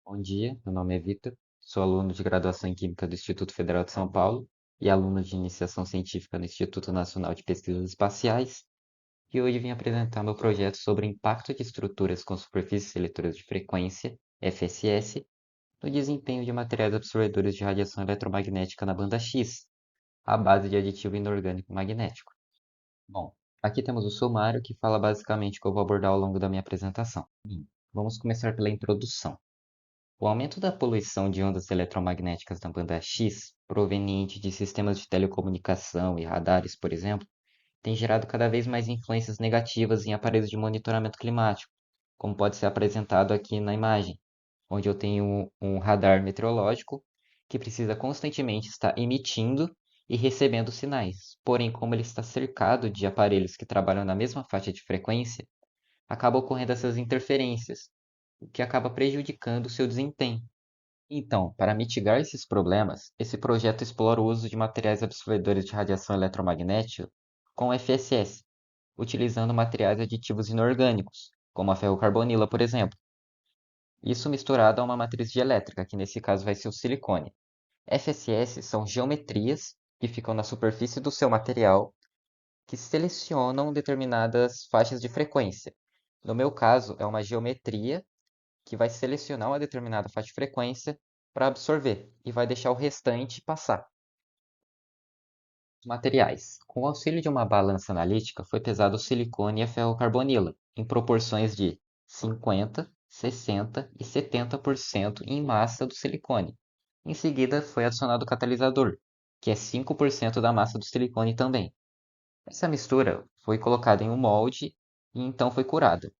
Bom dia, meu nome é Vitor, sou aluno de graduação em Química do Instituto Federal de São Paulo e aluno de iniciação científica no Instituto Nacional de Pesquisas Espaciais, e hoje vim apresentar meu projeto sobre o impacto de estruturas com superfícies seletoras de frequência, FSS, no desempenho de materiais absorvedores de radiação eletromagnética na banda X, à base de aditivo inorgânico magnético. Bom, aqui temos o sumário que fala basicamente o que eu vou abordar ao longo da minha apresentação. Vamos começar pela introdução. O aumento da poluição de ondas eletromagnéticas na banda X, proveniente de sistemas de telecomunicação e radares, por exemplo, tem gerado cada vez mais influências negativas em aparelhos de monitoramento climático, como pode ser apresentado aqui na imagem, onde eu tenho um radar meteorológico que precisa constantemente estar emitindo e recebendo sinais. Porém, como ele está cercado de aparelhos que trabalham na mesma faixa de frequência, acaba ocorrendo essas interferências, o que acaba prejudicando o seu desempenho. Então, para mitigar esses problemas, esse projeto explora o uso de materiais absorvedores de radiação eletromagnética com FSS, utilizando materiais aditivos inorgânicos, como a ferrocarbonila, por exemplo. Isso misturado a uma matriz dielétrica, que nesse caso vai ser o silicone. FSS são geometrias que ficam na superfície do seu material que selecionam determinadas faixas de frequência. No meu caso, é uma geometria que vai selecionar uma determinada faixa de frequência para absorver e vai deixar o restante passar. Os materiais. Com o auxílio de uma balança analítica, foi pesado o silicone e a ferrocarbonila, em proporções de 50, 60 e 70% em massa do silicone. Em seguida, foi adicionado o catalisador, que é 5% da massa do silicone também. Essa mistura foi colocada em um molde e então foi curada.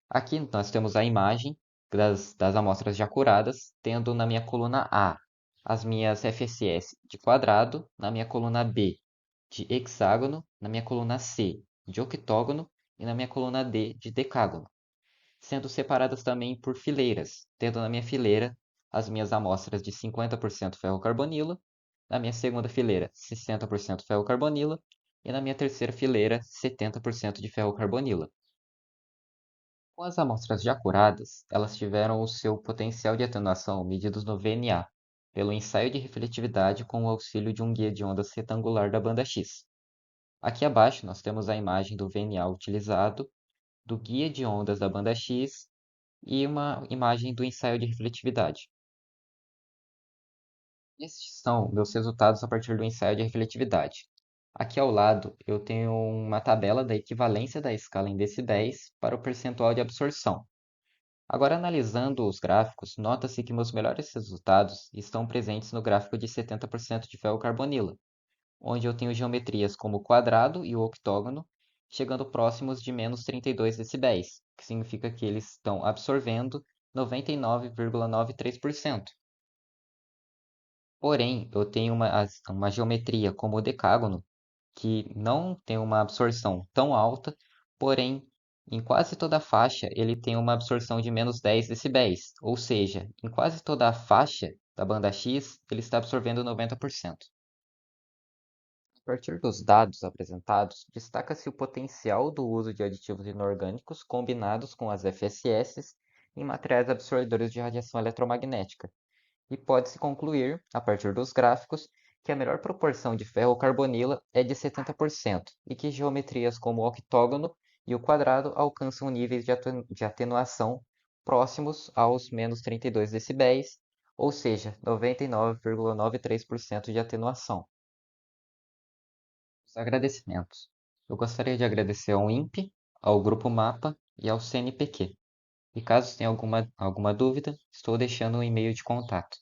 Aqui nós temos a imagem das amostras já curadas, tendo na minha coluna A as minhas FSS de quadrado, na minha coluna B de hexágono, na minha coluna C de octógono e na minha coluna D de decágono, sendo separadas também por fileiras, tendo na minha fileira as minhas amostras de 50% ferrocarbonila, na minha segunda fileira 60% ferrocarbonila e na minha terceira fileira 70% de ferrocarbonila. Com as amostras já curadas, elas tiveram o seu potencial de atenuação medidos no VNA, pelo ensaio de refletividade com o auxílio de um guia de ondas retangular da banda X. Aqui abaixo nós temos a imagem do VNA utilizado, do guia de ondas da banda X e uma imagem do ensaio de refletividade. Estes são meus resultados a partir do ensaio de refletividade. Aqui ao lado eu tenho uma tabela da equivalência da escala em decibéis para o percentual de absorção. Agora, analisando os gráficos, nota-se que meus melhores resultados estão presentes no gráfico de 70% de ferrocarbonila, onde eu tenho geometrias como o quadrado e o octógono, chegando próximos de menos 32 decibéis, que significa que eles estão absorvendo 99,93%. Porém, eu tenho uma geometria como o decágono, que não tem uma absorção tão alta, porém, em quase toda a faixa ele tem uma absorção de menos 10 decibéis, ou seja, em quase toda a faixa da banda X ele está absorvendo 90%. A partir dos dados apresentados, destaca-se o potencial do uso de aditivos inorgânicos combinados com as FSS em materiais absorvedores de radiação eletromagnética, e pode-se concluir, a partir dos gráficos, que a melhor proporção de ferrocarbonila é de 70% e que geometrias como o octógono e o quadrado alcançam níveis de atenuação próximos aos menos 32 decibéis, ou seja, 99,93% de atenuação. Os agradecimentos. Eu gostaria de agradecer ao INPE, ao Grupo MAPA e ao CNPq. E caso tenha alguma dúvida, estou deixando um e-mail de contato.